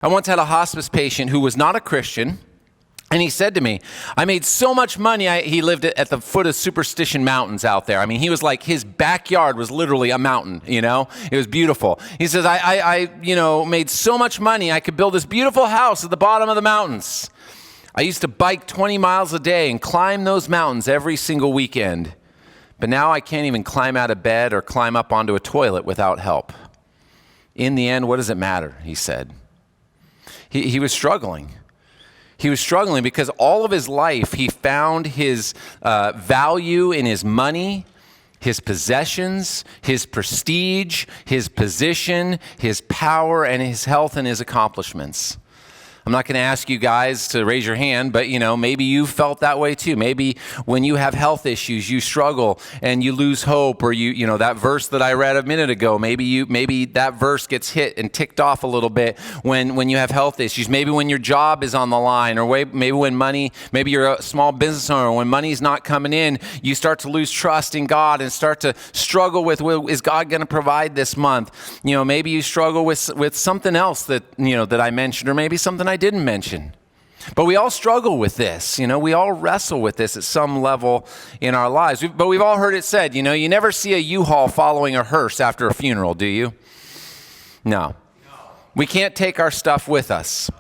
I once had a hospice patient who was not a Christian, and he said to me, I made so much money. He lived at the foot of Superstition Mountains out there. I mean, he was like, his backyard was literally a mountain, you know? It was beautiful. He says, I made so much money, I could build this beautiful house at the bottom of the mountains. I used to bike 20 miles a day and climb those mountains every single weekend. But now I can't even climb out of bed or climb up onto a toilet without help. In the end, what does it matter? He said. He was struggling. He was struggling because all of his life he found his value in his money, his possessions, his prestige, his position, his power, and his health and his accomplishments. I'm not going to ask you guys to raise your hand, but maybe you felt that way too. Maybe when you have health issues, you struggle and you lose hope, or that verse that I read a minute ago, maybe that verse gets hit and ticked off a little bit when you have health issues. Maybe when your job is on the line, or maybe when maybe you're a small business owner, when money's not coming in, you start to lose trust in God and start to struggle with, well, is God going to provide this month? Maybe you struggle with something else that I mentioned, or maybe something I didn't mention. But we all struggle with this. We all wrestle with this at some level in our lives. But we've all heard it said, you never see a U-Haul following a hearse after a funeral, do you? No. We can't take our stuff with us.